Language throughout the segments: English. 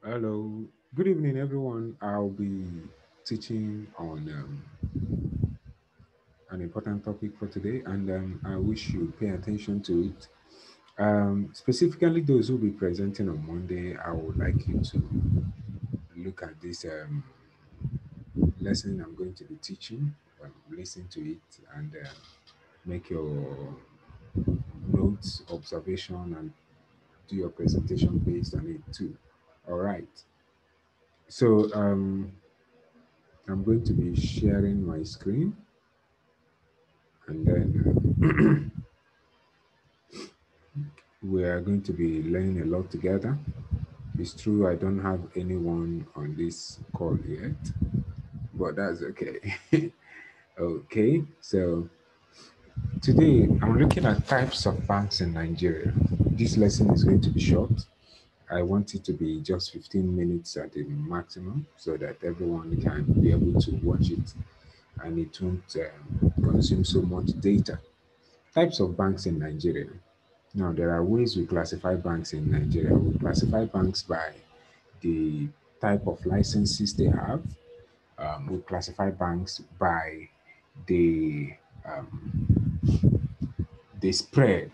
Hello, good evening, everyone. I'll be teaching on an important topic for today, and I wish you pay attention to it. Specifically, those who will be presenting on Monday, I would like you to look at this lesson I'm going to be teaching, listen to it, and make your notes, observation, and do your presentation based on it too. All right. So I'm going to be sharing my screen, and then we are going to be learning a lot together. It's true, I don't have anyone on this call yet, but that's okay. Okay, so today I'm looking at types of banks in Nigeria. This lesson is going to be short. I want it to be just 15 minutes at the maximum so that everyone can be able to watch it and it won't consume so much data. Types of banks in Nigeria. Now, there are ways we classify banks in Nigeria. We classify banks by the type of licenses they have. We classify banks by the the spread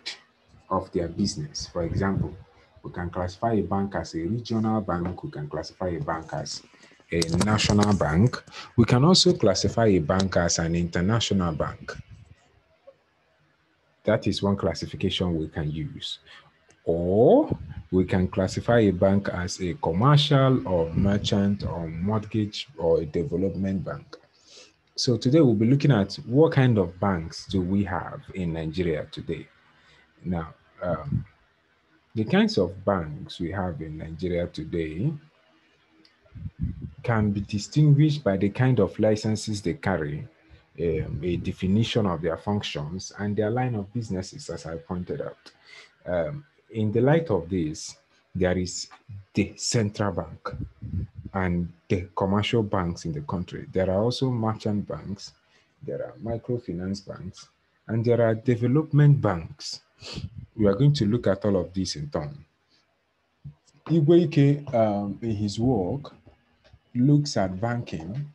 of their business. For example, we can classify a bank as a regional bank. We can classify a bank as a national bank. We can also classify a bank as an international bank. That is one classification we can use. Or we can classify a bank as a commercial or merchant or mortgage or a development bank. So today we'll be looking at what kind of banks do we have in Nigeria today. Now, the kinds of banks we have in Nigeria today can be distinguished by the kind of licenses they carry, a definition of their functions, and their line of businesses, as I pointed out. In the light of this, there is the central bank and the commercial banks in the country. There are also merchant banks, there are microfinance banks, and there are development banks. We are going to look at all of these in turn. Igweike, in his work, looks at banking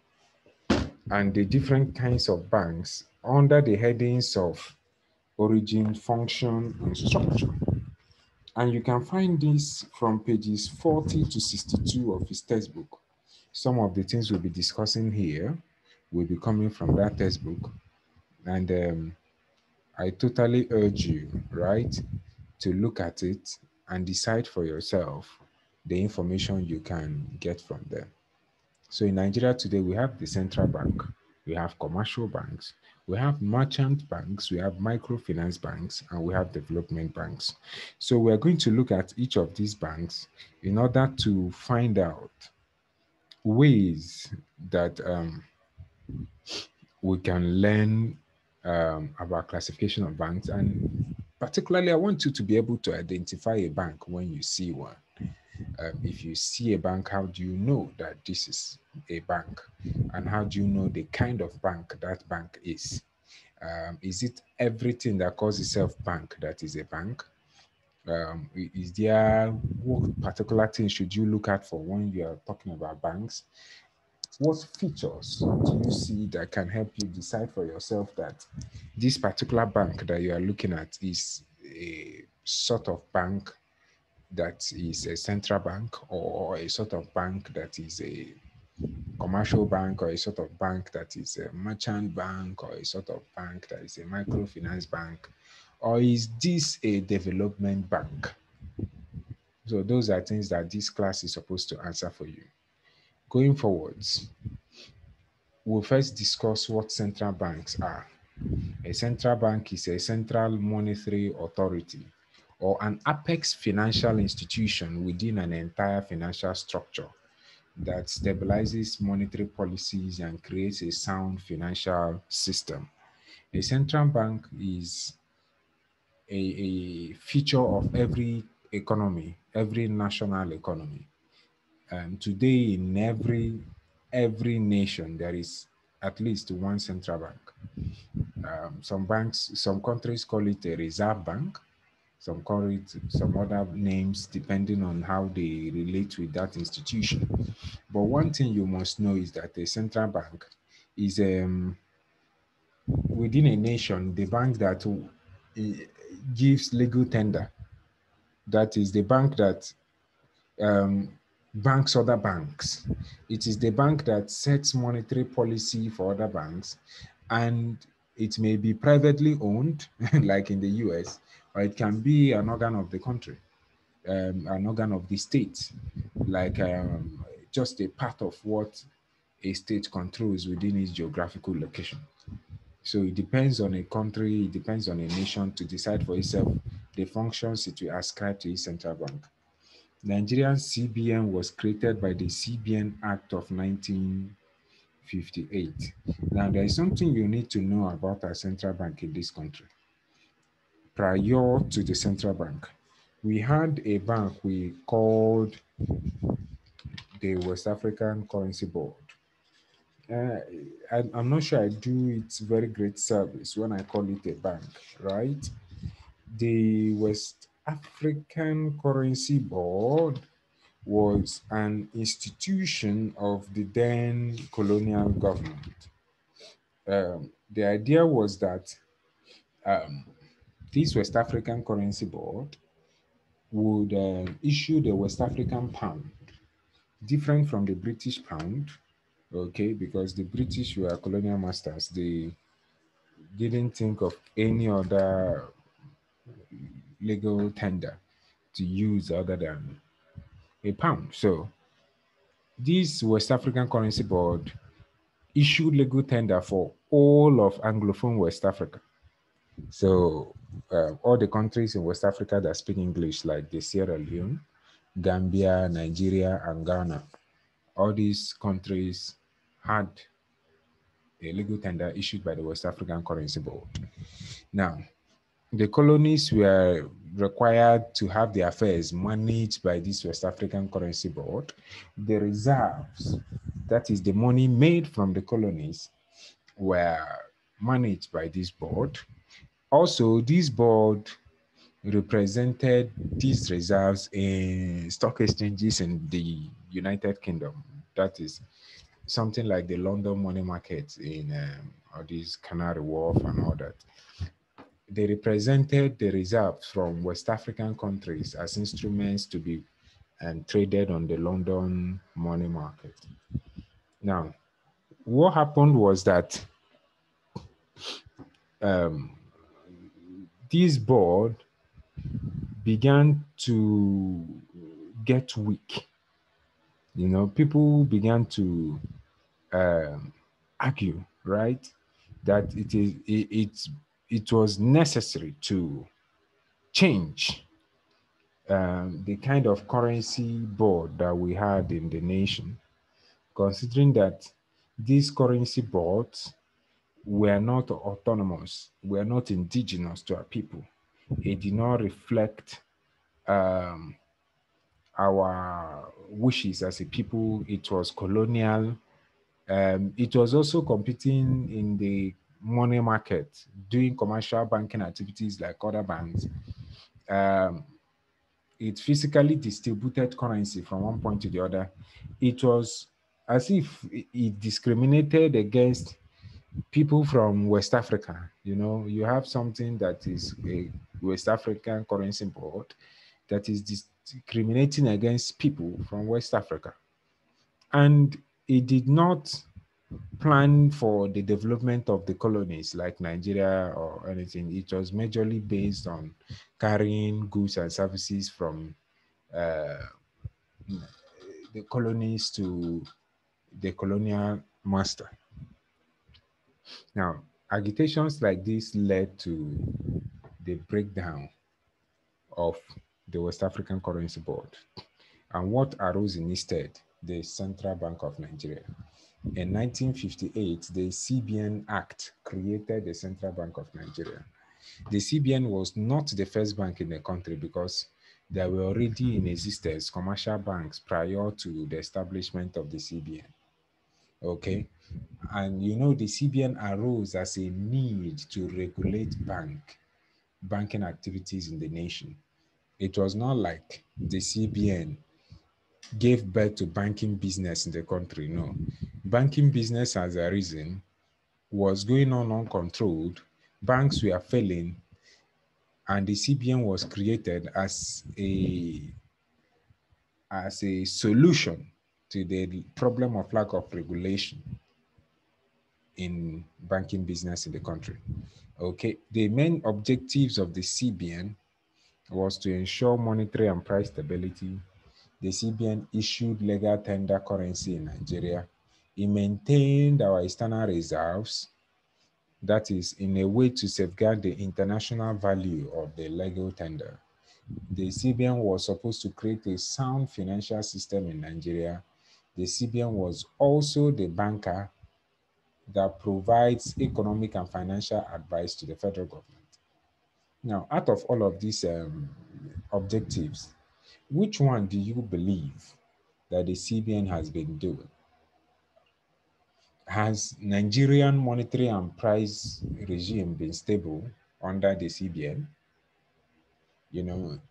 and the different kinds of banks under the headings of origin, function, and structure. And you can find this from pages 40 to 62 of his textbook. Some of the things we'll be discussing here will be coming from that textbook. And I totally urge you, right, to look at it and decide for yourself the information you can get from there. So in Nigeria today, we have the central bank, we have commercial banks, we have merchant banks, we have microfinance banks, and we have development banks. So we're going to look at each of these banks in order to find out ways that we can learn about classification of banks. And particularly, I want you to be able to identify a bank when you see one. If you see a bank, how do you know that this is a bank? And how do you know the kind of bank that bank is? Is it everything that calls itself bank that is a bank? Is there what particular thing should you look at for when you are talking about banks? What features do you see that can help you decide for yourself that this particular bank that you are looking at is a sort of bank that is a central bank or a sort of bank that is a commercial bank or a sort of bank that is a merchant bank or a sort of bank that is a microfinance bank, or is this a development bank? So those are things that this class is supposed to answer for you. Going forwards, we'll first discuss what central banks are. A central bank is a central monetary authority or an apex financial institution within an entire financial structure that stabilizes monetary policies and creates a sound financial system. A central bank is a feature of every economy, every national economy. Today, in every nation, there is at least one central bank. Some countries call it a reserve bank. some other names depending on how they relate with that institution. But one thing you must know is that a central bank is within a nation the bank that gives legal tender. That is the bank that um, banks other banks. It is the bank that sets monetary policy for other banks, and it may be privately owned, like in the US, or it can be an organ of the country, an organ of the state, like just a part of what a state controls within its geographical location. So it depends on a country, it depends on a nation to decide for itself the functions it will ascribe to its central bank. Nigerian CBN was created by the CBN Act of 1958. Now, there is something you need to know about our central bank in this country. Prior to the central bank, we had a bank we called the West African Currency Board. Uh, I'm not sure I do it very great service when I call it a bank, right? The West African Currency Board was an institution of the then colonial government. The idea was that this West African Currency Board would issue the West African pound, different from the British pound, okay, because the British were colonial masters. They didn't think of any other legal tender to use other than a pound. So this West African Currency Board issued legal tender for all of Anglophone West Africa. So all the countries in West Africa that speak English, like the Sierra Leone, Gambia, Nigeria, and Ghana, all these countries had a legal tender issued by the West African Currency Board. Now, the colonies were required to have their affairs managed by this West African Currency Board. The reserves, that is the money made from the colonies, were managed by this board. Also, this board represented these reserves in stock exchanges in the United Kingdom. That is something like the London money market in all these Canary Wharf and all that. They represented the reserves from West African countries as instruments to be traded on the London money market. Now, what happened was that this board began to get weak. You know, people began to argue, right, that it was necessary to change the kind of currency board that we had in the nation, considering that these currency boards were not autonomous, were not indigenous to our people. It did not reflect our wishes as a people. It was colonial. It was also competing in the money market, doing commercial banking activities like other banks. It physically distributed currency from one point to the other. It was as if it discriminated against people from West Africa. You know, you have something that is a West African currency board that is discriminating against people from West Africa. And it did not plan for the development of the colonies like Nigeria or anything. It was majorly based on carrying goods and services from the colonies to the colonial master. Now, agitations like this led to the breakdown of the West African Currency Board. And what arose instead? The Central Bank of Nigeria. In 1958, the CBN Act created the Central Bank of Nigeria. The CBN was not the first bank in the country because there were already in existence commercial banks prior to the establishment of the CBN. Okay. And you know, the CBN arose as a need to regulate banking activities in the nation. It was not like the CBN gave birth to banking business in the country. No. Banking business as a reason was going on uncontrolled. Banks were failing, and the CBN was created as a solution to the problem of lack of regulation in banking business in the country. Okay, the main objectives of the CBN was to ensure monetary and price stability. The CBN issued legal tender currency in Nigeria. It maintained our external reserves, that is, in a way to safeguard the international value of the legal tender. The CBN was supposed to create a sound financial system in Nigeria. The CBN was also the banker that provides economic and financial advice to the federal government. Now, out of all of these objectives, which one do you believe that the CBN has been doing? Has Nigerian monetary and price regime been stable under the CBN?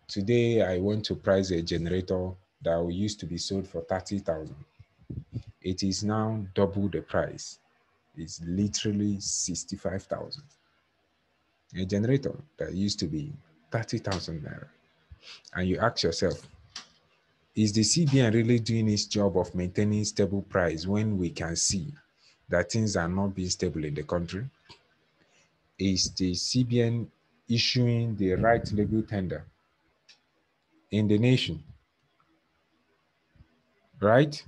Today I want to price a generator that used to be sold for 30,000. It is now double the price. It's literally 65,000. A generator that used to be 30,000 naira. And you ask yourself, is the CBN really doing its job of maintaining stable price when we can see that things are not being stable in the country? Is the CBN issuing the right legal tender in the nation? Right?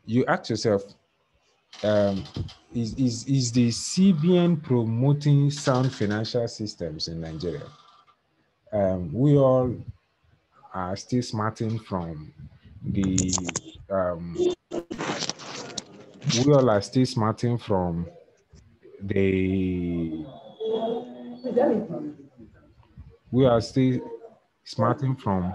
You ask yourself, is the CBN promoting sound financial systems in Nigeria? We all are still smarting from the we all are still smarting from the we are still smarting from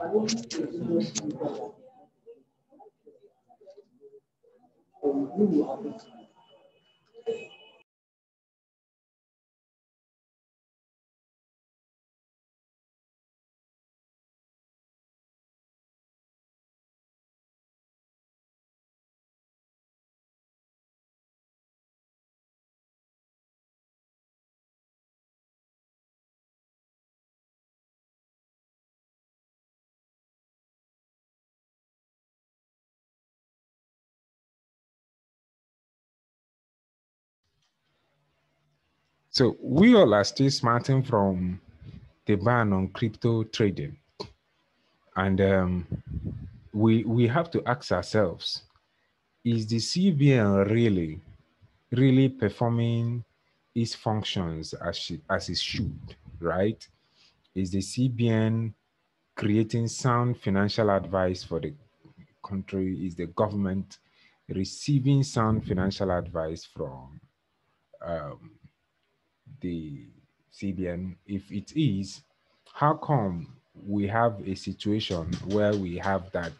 so we all are still smarting from the ban on crypto trading. And we have to ask ourselves, is the CBN really performing its functions as it should, right? Is the CBN creating sound financial advice for the country? Is the government receiving sound financial advice from the CBN? If it is, how come we have a situation where we have that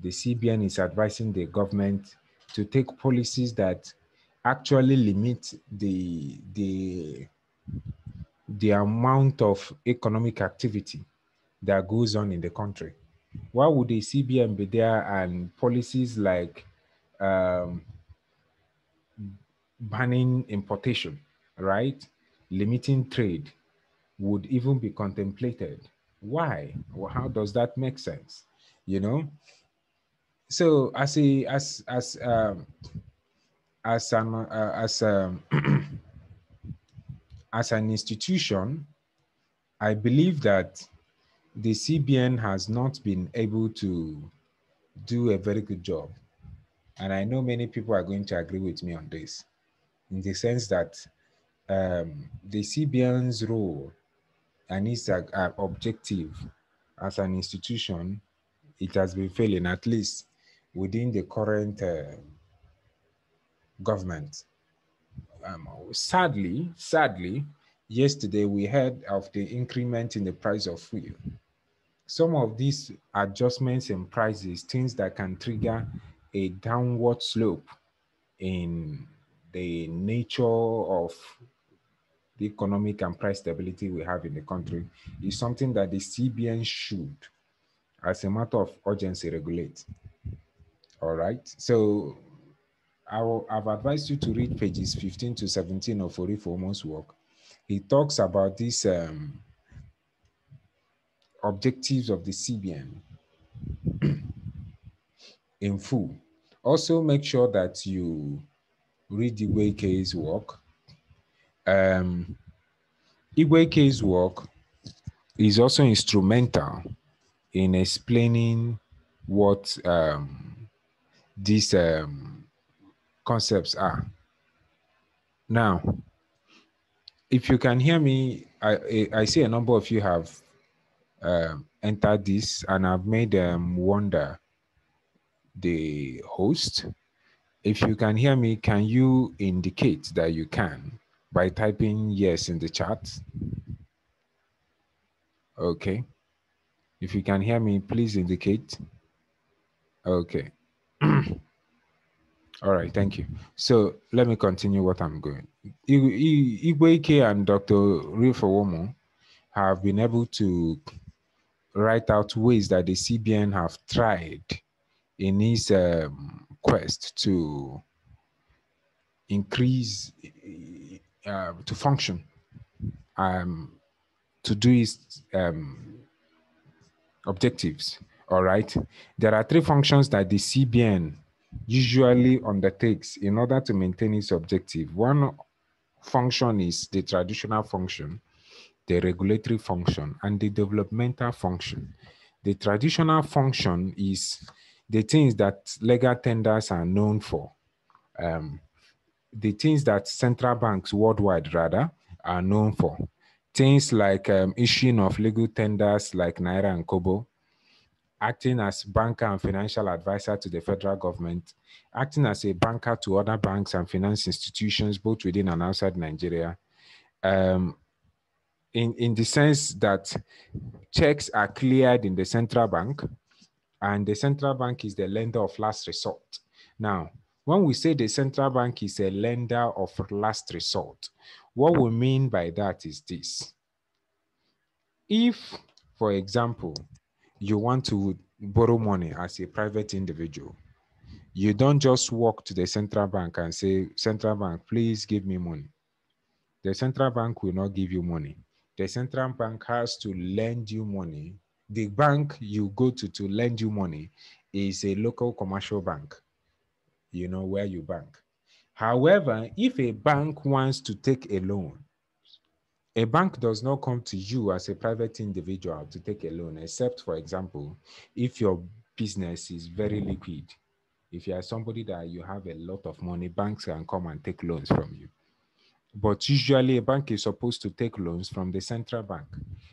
the CBN is advising the government to take policies that actually limit the amount of economic activity that goes on in the country? Why would the CBN be there and policies like um, banning importation, right? Limiting trade would even be contemplated? Why? Well, how does that make sense? You know? So as an as an institution, I believe that the CBN has not been able to do a very good job. And I know many people are going to agree with me on this, in the sense that the CBN's role and its objective as an institution, it has been failing, at least within the current government. Sadly, yesterday we heard of the increment in the price of fuel. Some of these adjustments in prices, things that can trigger a downward slope in the nature of the economic and price stability we have in the country, is something that the CBN should as a matter of urgency regulate. All right. So I've advised you to read pages 15 to 17 of Orifomo's work. He talks about these objectives of the CBN in full. Also, make sure that you read Igweike's work. Igweike's work is also instrumental in explaining what these concepts are. Now, if you can hear me, I see a number of you have entered this, and I've made Wanda the host. If you can hear me, can you indicate that you can by typing yes in the chat? Okay. If you can hear me, please indicate. Okay. All right, thank you. So let me continue what I'm going. Igweike and Dr. Rifowomo have been able to write out ways that the CBN have tried in its quest to increase, to function, to do its objectives. All right. There are three functions that the CBN usually undertakes in order to maintain its objective. One function is the traditional function, the regulatory function, and the developmental function. The traditional function is the things that legal tenders are known for. The things that central banks worldwide rather are known for. Things like issuing of legal tenders like Naira and Kobo, acting as banker and financial advisor to the federal government, acting as a banker to other banks and finance institutions, both within and outside Nigeria, in the sense that checks are cleared in the central bank, and the central bank is the lender of last resort. Now, when we say the central bank is a lender of last resort, what we mean by that is this. If, for example, you want to borrow money as a private individual, you don't just walk to the central bank and say, central bank, please give me money. The central bank will not give you money. The central bank has to lend you money. The bank you go to lend you money is a local commercial bank, you know, where you bank. However, if a bank wants to take a loan, a bank does not come to you as a private individual to take a loan, except, for example, if your business is very liquid. If you are somebody that you have a lot of money, banks can come and take loans from you. But usually a bank is supposed to take loans from the central bank.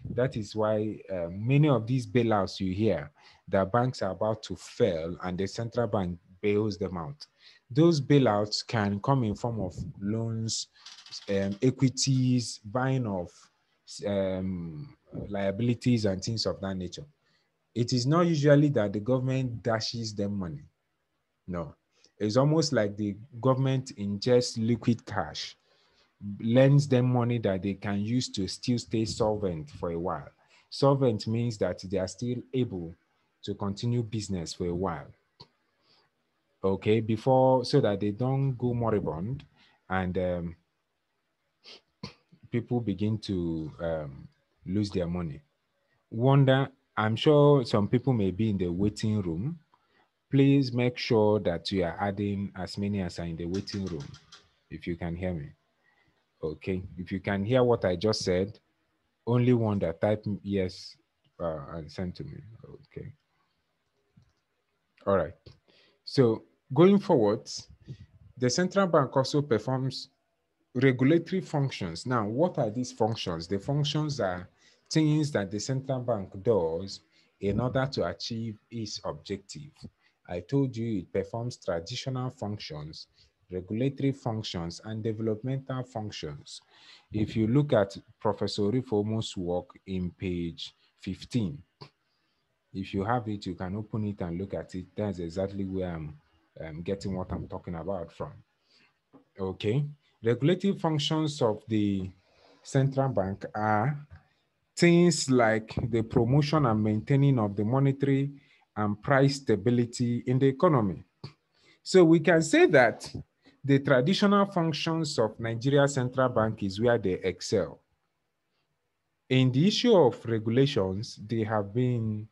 That is why many of these bailouts you hear, that banks are about to fail and the central bank bails them out. Those bailouts can come in form of loans, equities, buying of liabilities and things of that nature. It is not usually that the government dashes them money. No, it's almost like the government ingests liquid cash, lends them money that they can use to still stay solvent for a while. Solvent means that they are still able to continue business for a while. Okay, before, so that they don't go moribund and people begin to lose their money. Wonder, I'm sure some people may be in the waiting room. Please make sure that you are adding as many as are in the waiting room, if you can hear me. Okay, if you can hear what I just said, only one that type yes and send to me. Okay. All right. So going forward, the central bank also performs regulatory functions. Now, what are these functions? The functions are things that the central bank does in order to achieve its objective. I told you it performs traditional functions, regulatory functions, and developmental functions. If you look at Professor Rifomo's work in page 15, if you have it, you can open it and look at it. That's exactly where I'm getting what I'm talking about from. Okay. Regulative functions of the central bank are things like the promotion and maintaining of the monetary and price stability in the economy. So we can say that the traditional functions of Nigeria Central Bank is where they excel. In the issue of regulations, they have been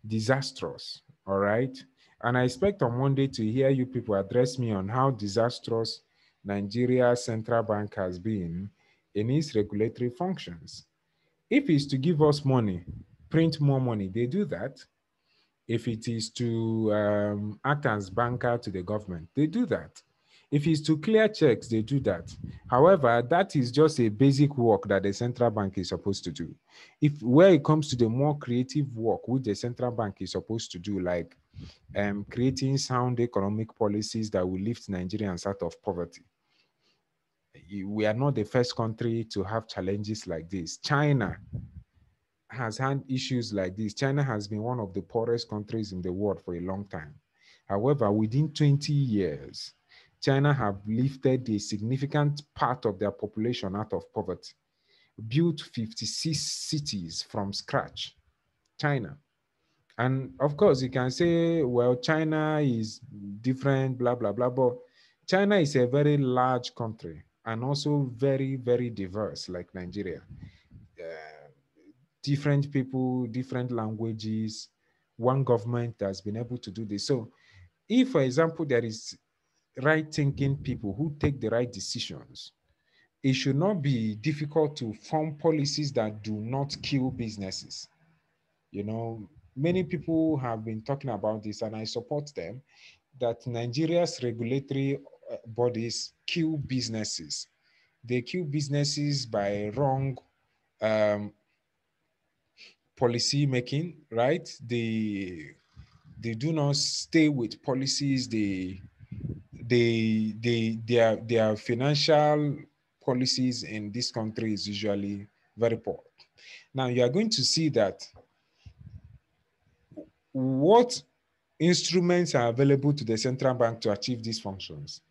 disastrous, all right? And I expect on Monday to hear you people address me on how disastrous Nigeria Central Bank has been in its regulatory functions. If it's to give us money, print more money, they do that. If it is to act as banker to the government, they do that. If it's to clear checks, they do that. However, that is just a basic work that the central bank is supposed to do. If where it comes to the more creative work which the central bank is supposed to do, like creating sound economic policies that will lift Nigerians out of poverty, we are not the first country to have challenges like this. China has had issues like this. China has been one of the poorest countries in the world for a long time. However, within 20 years, China have lifted a significant part of their population out of poverty, built 56 cities from scratch. China. And of course, you can say, well, China is different, blah, blah, blah. But China is a very large country and also very, very diverse, like Nigeria. Different people, different languages, one government has been able to do this. So if, for example, there is right thinking people who take the right decisions, it should not be difficult to form policies that do not kill businesses. You know, many people have been talking about this, and I support them, that Nigeria's regulatory bodies kill businesses. They kill businesses by wrong policy making, right? They do not stay with policies. Their financial policies in this country is usually very poor. Now you are going to see that what instruments are available to the central bank to achieve these functions.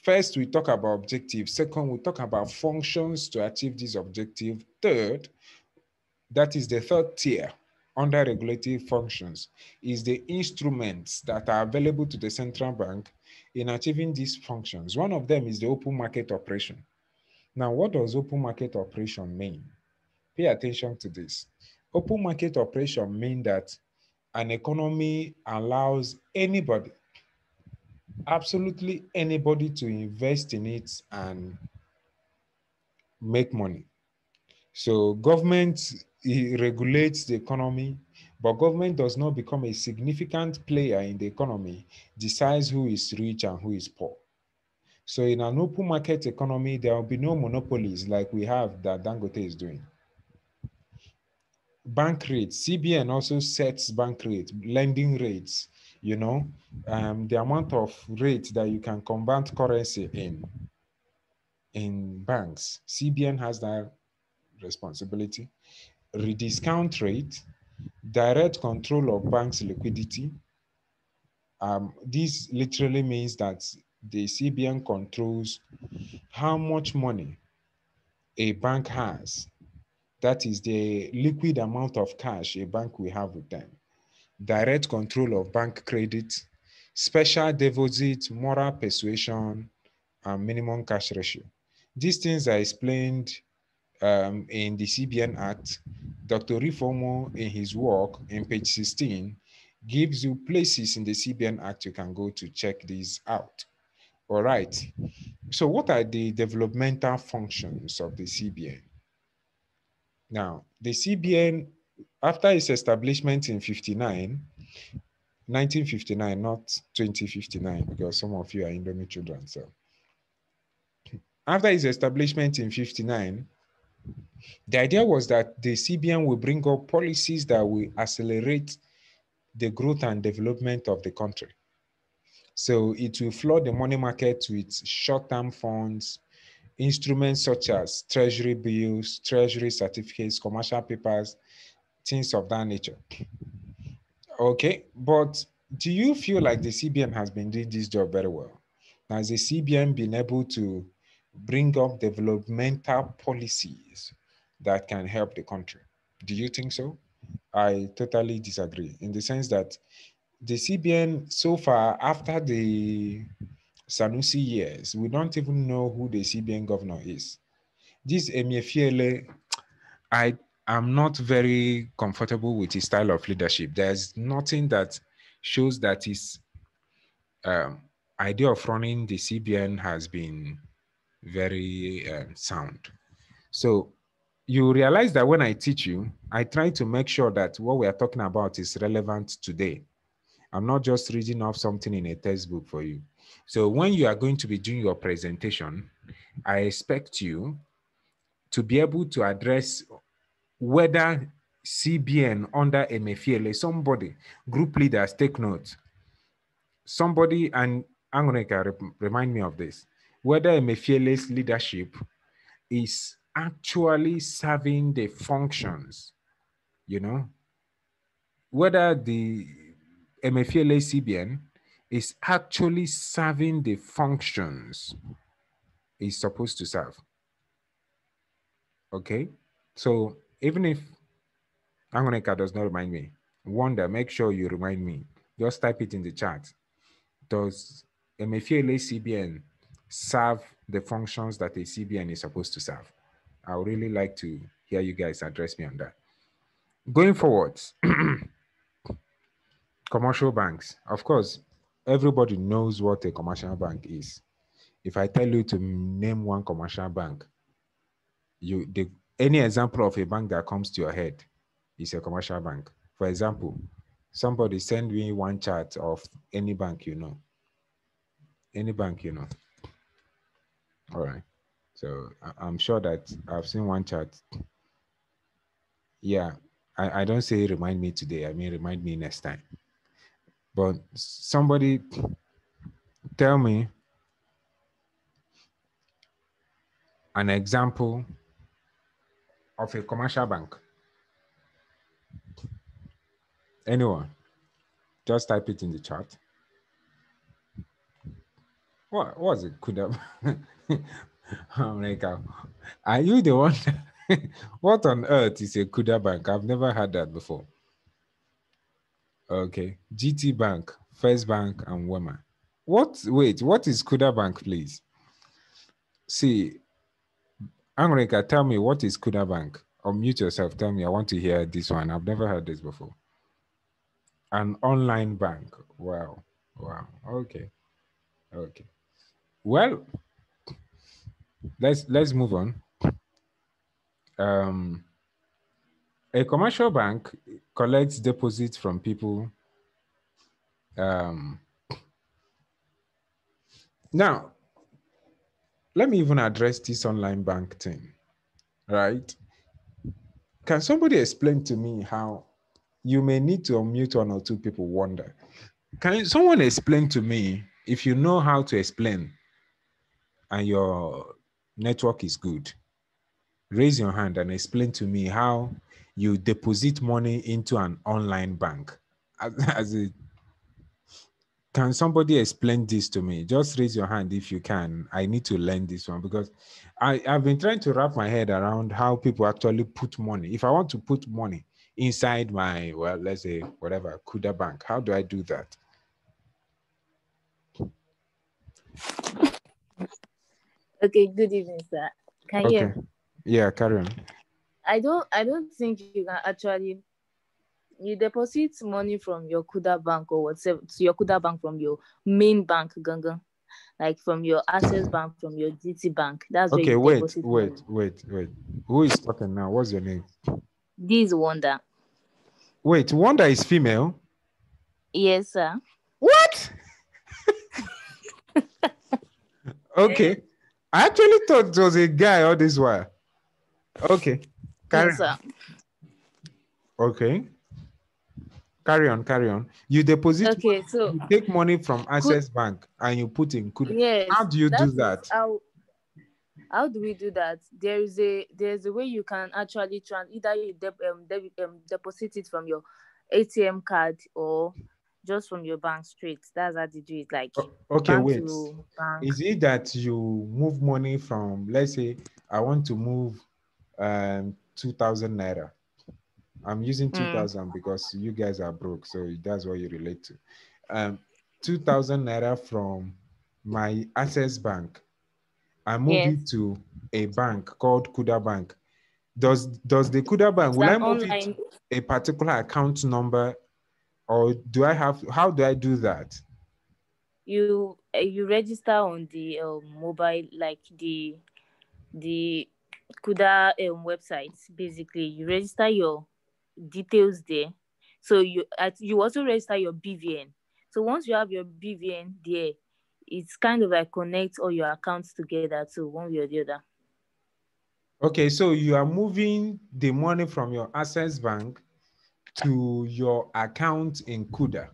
First, we talk about objectives. Second, we talk about functions to achieve this objective. Third, that is the third tier under regulatory functions, is the instruments that are available to the central bank in achieving these functions. One of them is the open market operation. Now, what does open market operation mean? Pay attention to this. Open market operation means that an economy allows anybody, absolutely anybody, to invest in it and make money. So government regulates the economy, but government does not become a significant player in the economy, decides who is rich and who is poor. So in an open market economy, there will be no monopolies like we have that Dangote is doing. Bank rates, CBN also sets bank rates, lending rates, you know, the amount of rate that you can convert currency in banks. CBN has that responsibility. Rediscount rate, direct control of banks' liquidity. This literally means that the CBN controls how much money a bank has. That is the liquid amount of cash a bank will have with them. Direct control of bank credit, special deposit, moral persuasion, and minimum cash ratio. These things are explained in the CBN Act. Dr. Rifomo, in his work in page 16, gives you places in the CBN Act you can go to check these out. All right. So what are the developmental functions of the CBN? Now, the CBN, after its establishment in 1959, not 2059, because some of you are Indomie children. So after its establishment in 59, the idea was that the CBN will bring up policies that will accelerate the growth and development of the country. So it will flood the money market with short-term funds, instruments such as treasury bills, treasury certificates, commercial papers, things of that nature. Okay, but do you feel like the CBN has been doing this job very well? Has the CBN been able to bring up developmental policies that can help the country. Do you think so? I totally disagree in the sense that the CBN so far, after the Sanusi years, we don't even know who the CBN governor is. This Emefiele, I am not very comfortable with his style of leadership. There's nothing that shows that his idea of running the CBN has been very sound. So you realize that when I teach you, I try to make sure that what we are talking about is relevant today. I'm not just reading off something in a textbook for you. So when you are going to be doing your presentation, I expect you to be able to address whether CBN under Emefiele, somebody, group leaders, take note. Somebody, and Angoneka, remind me of this, whether Emefiele's leadership is actually serving the functions, whether the Emefiele CBN is actually serving the functions it's supposed to serve. Okay? So even if Angoneka does not remind me, Wanda, make sure you remind me. Just type it in the chat. Does Emefiele CBN serve the functions that a CBN is supposed to serve? I would really like to hear you guys address me on that. Going forward, commercial banks. Of course, everybody knows what a commercial bank is. If I tell you to name one commercial bank, any example of a bank that comes to your head is a commercial bank. For example, somebody send me one chart of any bank you know. Any bank you know. All right. So I'm sure that I've seen one chart. Yeah. I don't say remind me today. I mean, remind me next time. But somebody tell me an example of a commercial bank. Anyone? Just type it in the chat. What was it? Could have. I'm like, are you the one? What on earth is a Kuda bank? I've never heard that before. Okay. GT Bank, First Bank, and Wema. Wait, what is Kuda Bank, please? See, Angreka, tell me, what is Kuda Bank? Unmute yourself. Tell me, I want to hear this one. I've never heard this before. An online bank. Wow. Okay. Well, let's move on. A commercial bank collects deposits from people. Now, let me even address this online bank thing, right? Can somebody explain to me how you may need to unmute one or two people wonder? Can someone explain to me, if you know how to explain and your network is good, raise your hand and explain to me how you deposit money into an online bank. Can somebody explain this to me? Just raise your hand if you can. I need to learn this one because I've been trying to wrap my head around how people actually put money. If I want to put money inside my, well, let's say whatever, Kuda bank, how do I do that? Okay, good evening, sir. Can you hear me? Yeah, carry on. I don't think you can actually deposit money from your Kuda bank or whatever to your Kuda bank from your main bank, Gangan. Like from your Access Bank, from your GT Bank. That's where you deposit money. Wait. Who is talking now? What's your name? This Wonder. Wait, Wanda is female? Yes, sir. What? Okay. I actually thought it was a guy all this while. Okay. Yes, sir. Okay. Carry on. You deposit okay, so you take money from Access Bank and you put in Kuda. Yes. How do you do that? How do we do that? There's a way you can actually either you deposit it from your ATM card or just from your bank straight. That's how they do it. Like okay, bank wait. to bank. Is it that you move money from, let's say, I want to move 2,000 naira. I'm using Mm. 2,000 because you guys are broke, so that's what you relate to. 2,000 naira from my Access Bank, I move Yes. it to a bank called Kuda Bank. Does the Kuda Bank, It's will an I move it online. to a particular account number, or do I have, how do I do that? You register on the mobile, like the Kuda website. Basically, you register your details there. So you also register your BVN. So once you have your BVN there, it's kind of like connect all your accounts together to one way or the other. Okay, so you are moving the money from your Access Bank to your account in Kuda.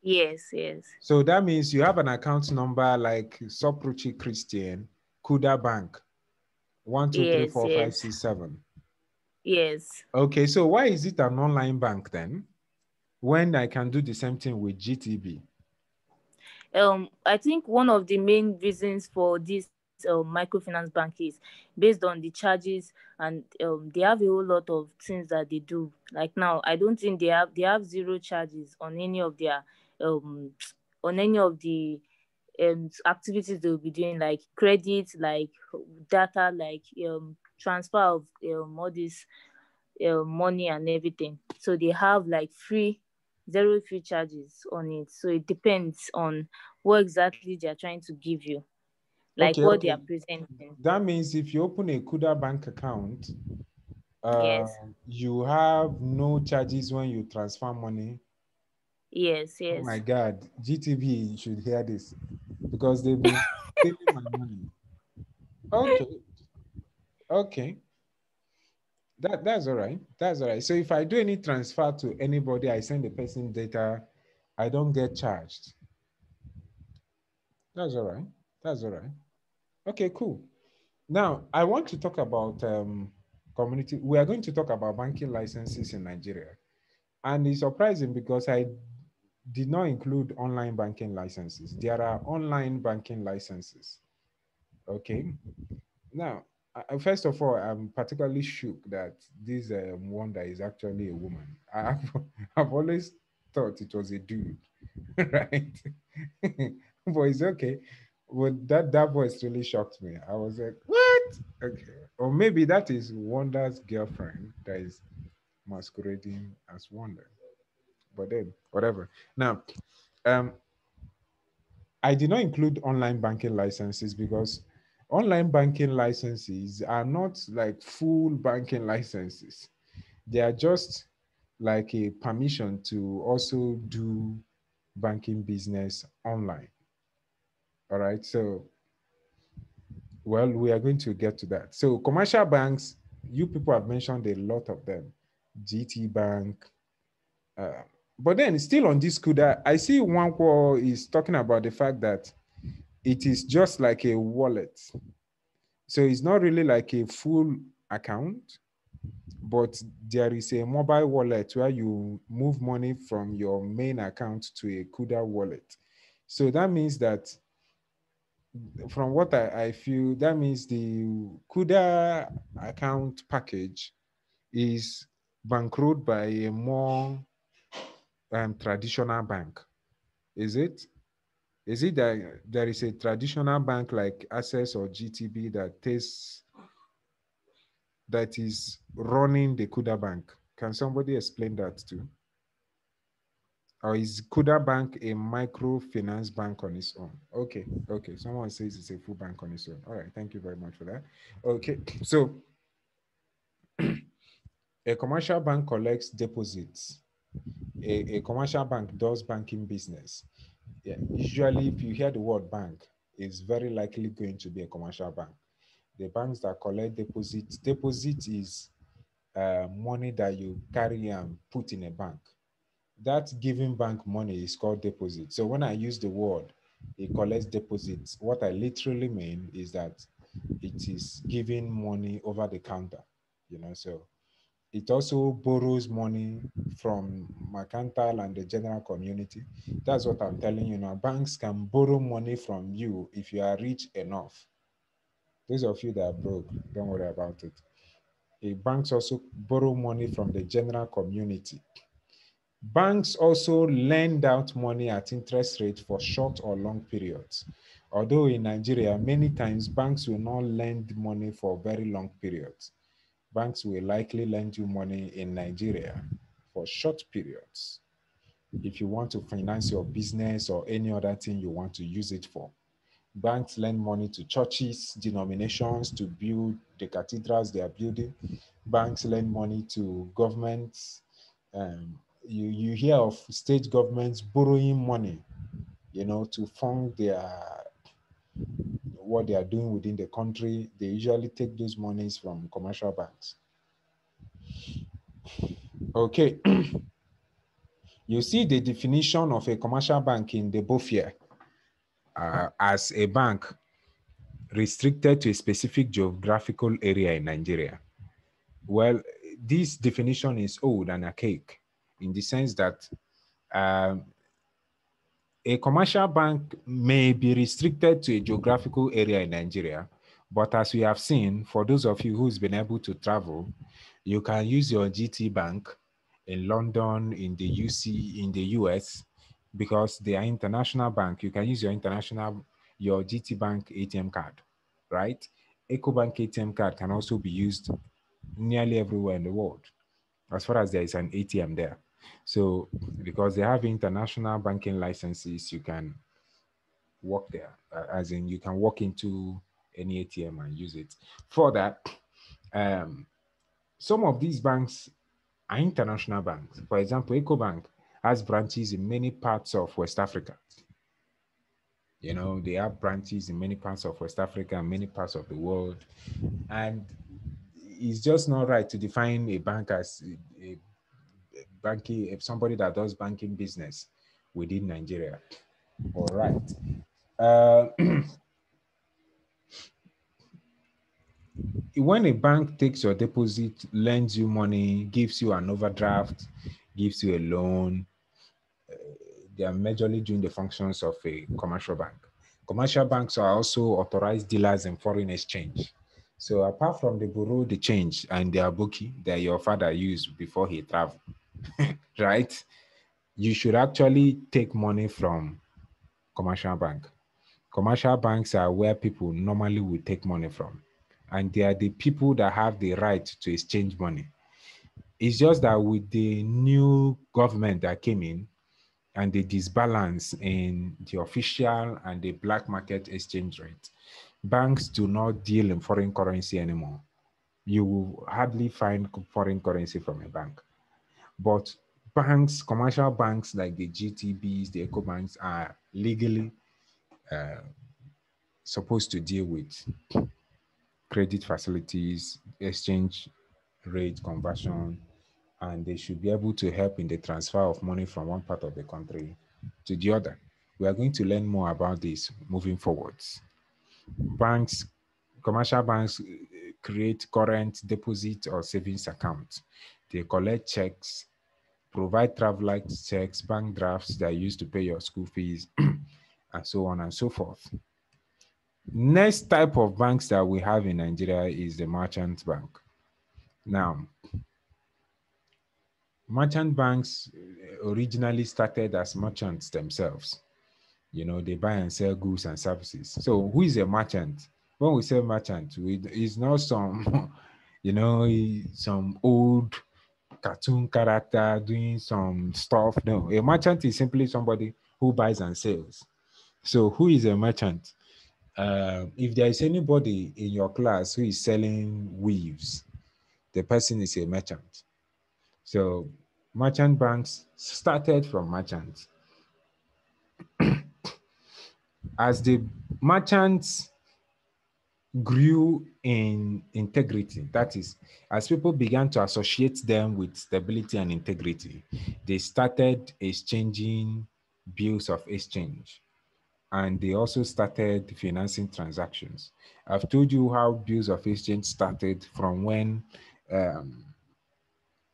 Yes, yes, So that means you have an account number like Sopruchi Christian, Kuda Bank, 1234567. yes, yes. Okay, so why is it an online bank then, when I can do the same thing with GTB? I think one of the main reasons for this microfinance bank is based on the charges, and they have a whole lot of things that they do. Like now, I don't think they have zero charges on any of their um on any of the activities they will be doing, like credit, like data, like transfer of all this money and everything. So they have like zero free charges on it. So it depends on what exactly they are trying to give you, like Okay, what they are okay. presenting. That means if you open a Kuda bank account, uh, Yes, you have no charges when you transfer money. yes, Oh my yes. God, GTV should hear this because they've been stealing my money. Okay, okay. That's all right. That's all right. So if I do any transfer to anybody, I send the person data, I don't get charged. That's all right. That's all right. Okay, cool. Now I want to talk about community. We are going to talk about banking licenses in Nigeria. And it's surprising because I did not include online banking licenses. There are online banking licenses. Okay. Now, first of all, I'm particularly shook that this Wanda is actually a woman. I've always thought it was a dude, right? But it's okay. But that voice really shocked me. I was like, what? Okay. Or maybe that is Wanda's girlfriend that is masquerading as Wanda. But then, whatever. Now, um, I did not include online banking licenses because online banking licenses are not like full banking licenses. They are just like a permission to also do banking business online. All right. So, well, we are going to get to that. So, commercial banks, you people have mentioned a lot of them. GT Bank. Uh, but then, still on this CUDA, I see one is talking about the fact that it is just like a wallet. So it's not really like a full account, but there is a mobile wallet where you move money from your main account to a CUDA wallet. So that means that from what I feel, that means the CUDA account package is bankrolled by a more traditional bank. Is it? Is it that there is a traditional bank like Access or GTB that is running the Kuda Bank? Can somebody explain that too? Or is Kuda Bank a microfinance bank on its own? Okay, okay. Someone says it's a full bank on its own. All right, thank you very much for that. Okay, so a commercial bank collects deposits. A commercial bank does banking business. Yeah, usually if you hear the word bank, it's very likely going to be a commercial bank. The banks that collect deposits, deposit is money that you carry and put in a bank. That giving bank money is called deposit. So when I use the word, it collects deposits, what I literally mean is that it is giving money over the counter, so it also borrows money from mercantile and the general community. That's what I'm telling you now. Banks can borrow money from you if you are rich enough. Those of you that are broke, don't worry about it. Banks also borrow money from the general community. Banks also lend out money at interest rate for short or long periods. Although in Nigeria, many times banks will not lend money for very long periods. Banks will likely lend you money in Nigeria for short periods if you want to finance your business or any other thing you want to use it for. Banks lend money to churches, denominations to build the cathedrals they are building. Banks lend money to governments. You hear of state governments borrowing money, to fund what they are doing within the country. They usually take those monies from commercial banks. Okay. You see the definition of a commercial bank in the BOFIA as a bank restricted to a specific geographical area in Nigeria. Well, this definition is old and archaic in the sense that a commercial bank may be restricted to a geographical area in Nigeria, but as we have seen, for those of you who's been able to travel, you can use your GT Bank in London, in the UC, in the US, because they are international bank. You can use your GT Bank ATM card, right? EcoBank ATM card can also be used nearly everywhere in the world, as far as there is an ATM there. So because they have international banking licenses, you can walk there, as in you can walk into any ATM and use it. For that, some of these banks are international banks. For example, EcoBank has branches in many parts of West Africa. They have branches in many parts of West Africa and many parts of the world. And it's just not right to define a bank as a banking, somebody that does banking business within Nigeria. All right. When a bank takes your deposit, lends you money, gives you an overdraft, gives you a loan, they are majorly doing the functions of a commercial bank. Commercial banks are also authorized dealers in foreign exchange. So apart from the bureau de change and their bookie that your father used before he traveled, right? You should actually take money from commercial bank. Commercial banks are where people normally will take money from. And they are the people that have the right to exchange money. It's just that with the new government that came in and the disbalance in the official and the black market exchange rate, banks do not deal in foreign currency anymore. You will hardly find foreign currency from a bank. But banks, commercial banks like the GTBs, the EcoBanks are legally supposed to deal with credit facilities, exchange rate conversion, and they should be able to help in the transfer of money from one part of the country to the other. We are going to learn more about this moving forwards. Banks, commercial banks create current deposit or savings accounts. They collect checks, provide traveler checks, bank drafts that are used to pay your school fees, and so on and so forth. Next type of banks that we have in Nigeria is the merchant bank. Now, merchant banks originally started as merchants themselves. They buy and sell goods and services. So who is a merchant? When we say merchant, it's not some, some old cartoon character doing some stuff. No, a merchant is simply somebody who buys and sells. So who is a merchant? If there is anybody in your class who is selling weaves, the person is a merchant. So merchant banks started from merchants. As the merchants grew in integrity, that is, as people began to associate them with stability and integrity, they started exchanging bills of exchange. And they also started financing transactions. I've told you how bills of exchange started from when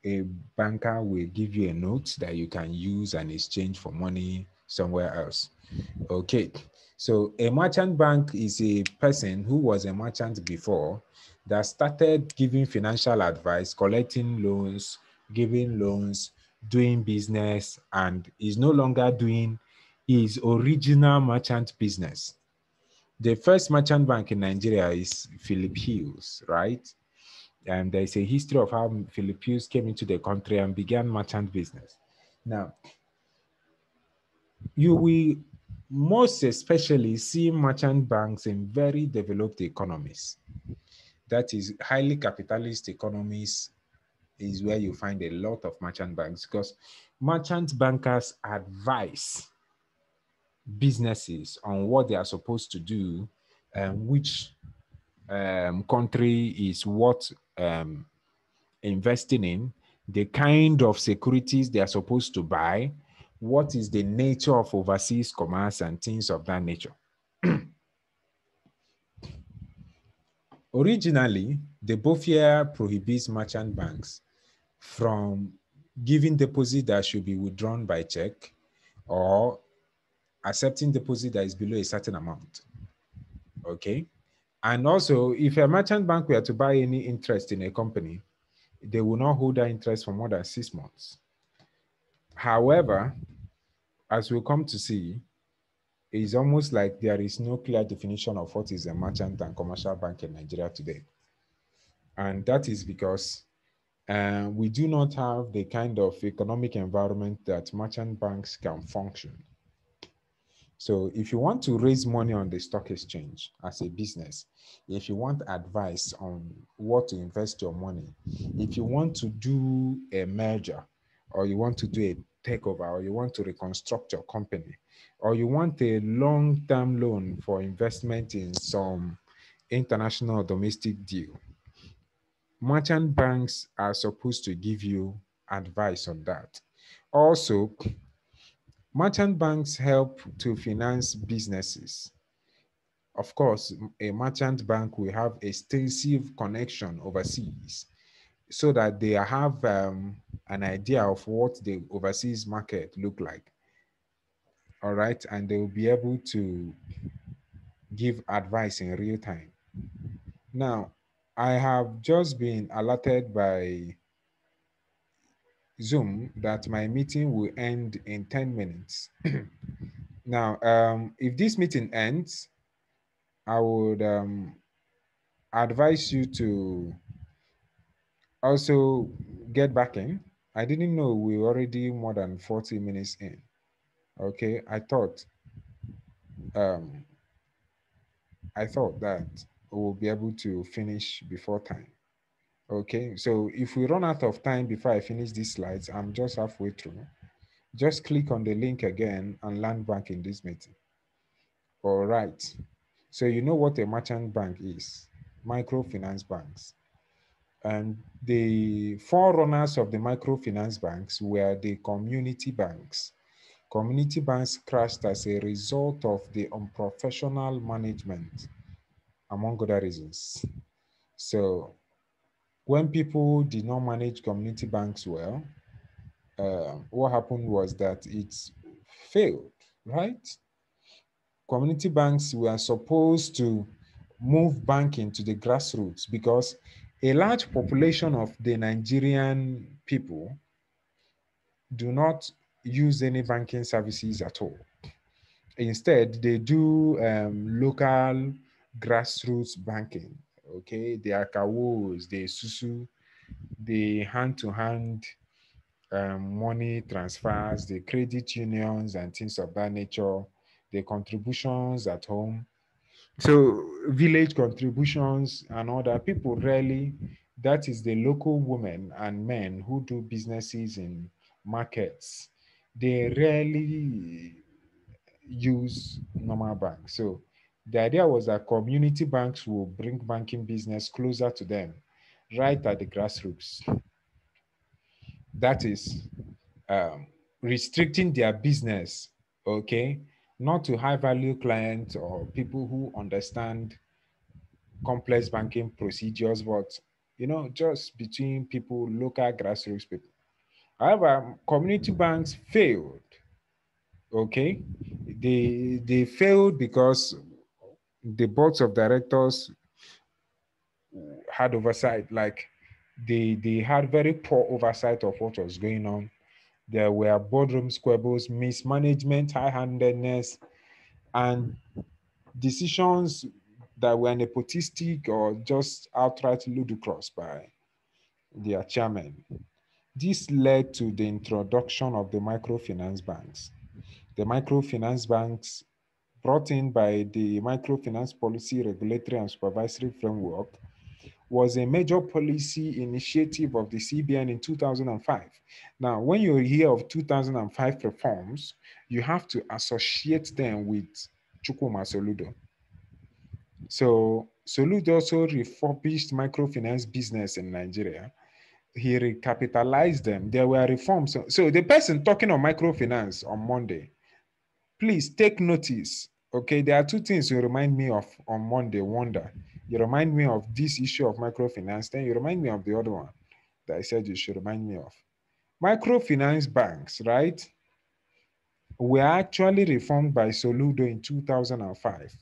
a banker will give you a note that you can use and exchange for money somewhere else. Okay, so a merchant bank is a person who was a merchant before that started giving financial advice, collecting loans, giving loans, doing business, and is no longer doing his original merchant business. The first merchant bank in Nigeria is Philip Hughes, right? And there's a history of how Philip Hughes came into the country and began merchant business. Now, you will most especially see merchant banks in very developed economies. That is, highly capitalist economies is where you find a lot of merchant banks, because merchant bankers advise businesses on what they are supposed to do and which country is worth investing in, the kind of securities they are supposed to buy, what is the nature of overseas commerce and things of that nature. Originally, the BOFIA prohibits merchant banks from giving deposit that should be withdrawn by check or accepting deposit that is below a certain amount. Okay. And also, if a merchant bank were to buy any interest in a company, they will not hold that interest for more than 6 months. However, as we'll come to see, it's almost like there is no clear definition of what is a merchant and commercial bank in Nigeria today. And that is because we do not have the kind of economic environment that merchant banks can function. So if you want to raise money on the stock exchange as a business, if you want advice on what to invest your money, if you want to do a merger, or you want to do a takeover, or you want to reconstruct your company, or you want a long-term loan for investment in some international or domestic deal, merchant banks are supposed to give you advice on that. Also, merchant banks help to finance businesses. Of course, a merchant bank will have extensive connection overseas so that they have an idea of what the overseas market look like. All right, and they will be able to give advice in real time. Now, I have just been alerted by Zoom that my meeting will end in 10 minutes. Now, if this meeting ends, I would advise you to also get back in. I didn't know we were already more than 40 minutes in. Okay, um, I thought that we'll be able to finish before time. Okay, so if we run out of time before I finish these slides, I'm just halfway through. Just click on the link again and land back in this meeting. All right. So you know what a merchant bank is, microfinance banks. And the forerunners of the microfinance banks were the community banks. Community banks crashed as a result of the unprofessional management, among other reasons. So when people did not manage community banks well, what happened was that it failed, right? Community banks were supposed to move banking to the grassroots because a large population of the Nigerian people do not use any banking services at all. Instead, they do local grassroots banking. Okay, the akawos, the susu, the hand-to-hand money transfers, the credit unions and things of that nature, the contributions at home. So village contributions and all that, people rarely, that is the local women and men who do businesses in markets, they rarely use normal banks. So the idea was that community banks will bring banking business closer to them, right at the grassroots. That is restricting their business, okay, not to high value clients or people who understand complex banking procedures, but just between people, local grassroots people. However, community banks failed. Okay, they failed because the boards of directors had oversight. Like they had very poor oversight of what was going on. There were boardroom squabbles, mismanagement, high-handedness, and decisions that were nepotistic or just outright ludicrous by their chairman. This led to the introduction of the microfinance banks. The microfinance banks, brought in by the Microfinance Policy Regulatory and Supervisory Framework, was a major policy initiative of the CBN in 2005. Now, when you hear of 2005 reforms, you have to associate them with Chukwuma Soludo. So Soludo also refurbished microfinance business in Nigeria. He recapitalized them. There were reforms. So the person talking on microfinance on Monday, please take notice. Okay, there are two things you remind me of on Monday. Wonder. You remind me of this issue of microfinance, then you remind me of the other one that I said you should remind me of. Microfinance banks, right, were actually reformed by Soludo in 2005.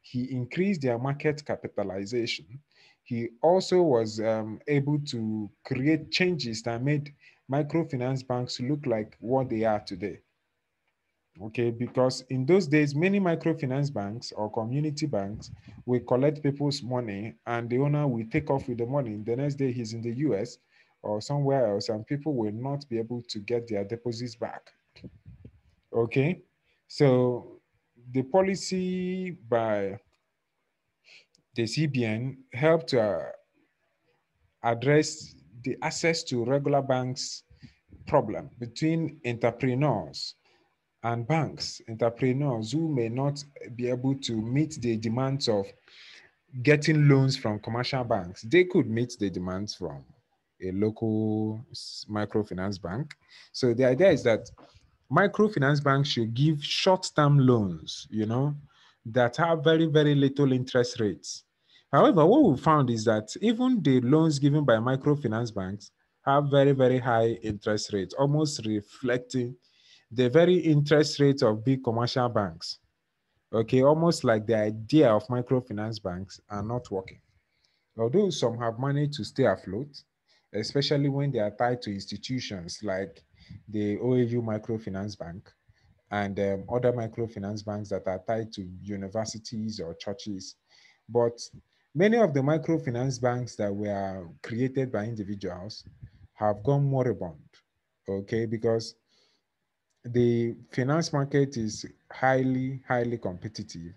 He increased their market capitalization. He also was able to create changes that made microfinance banks look like what they are today. Okay, because in those days, many microfinance banks or community banks will collect people's money and the owner will take off with the money. The next day, he's in the US or somewhere else, and people will not be able to get their deposits back. Okay, so the policy by the CBN helped to address the access to regular banks problem between entrepreneurs and banks, entrepreneurs who may not be able to meet the demands of getting loans from commercial banks. They could meet the demands from a local microfinance bank. So the idea is that microfinance banks should give short-term loans, that have very, very little interest rates. However, what we found is that even the loans given by microfinance banks have very, very high interest rates, almost reflecting the very interest rate of big commercial banks. Okay, almost like the idea of microfinance banks are not working. Although some have managed to stay afloat, especially when they are tied to institutions like the OAU Microfinance Bank and other microfinance banks that are tied to universities or churches. But many of the microfinance banks that were created by individuals have gone moribund, okay, because the finance market is highly, highly competitive.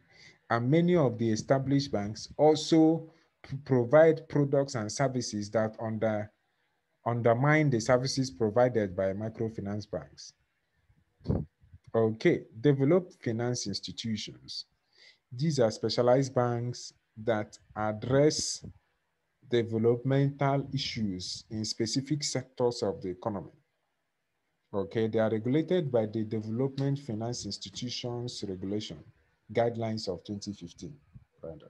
And many of the established banks also provide products and services that undermine the services provided by microfinance banks. Okay, developed finance institutions. These are specialized banks that address developmental issues in specific sectors of the economy. Okay, they are regulated by the Development Finance Institutions Regulation Guidelines of 2015. Right.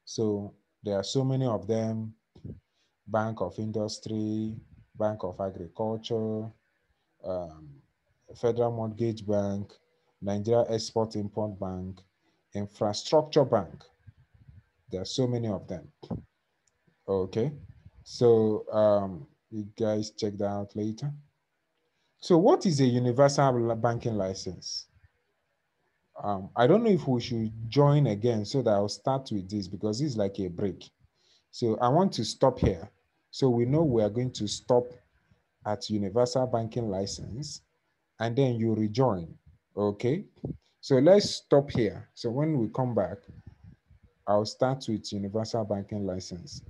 So there are so many of them: Bank of Industry, Bank of Agriculture, um, Federal Mortgage Bank, Nigeria Export Import Bank, Infrastructure Bank. There are so many of them. Okay, so you guys check that out later. So what is a universal banking license? I don't know if we should join again so that I'll start with this because this is like a break. So I want to stop here. So we know we are going to stop at universal banking license and then you rejoin, okay? So let's stop here. So when we come back, I'll start with universal banking license.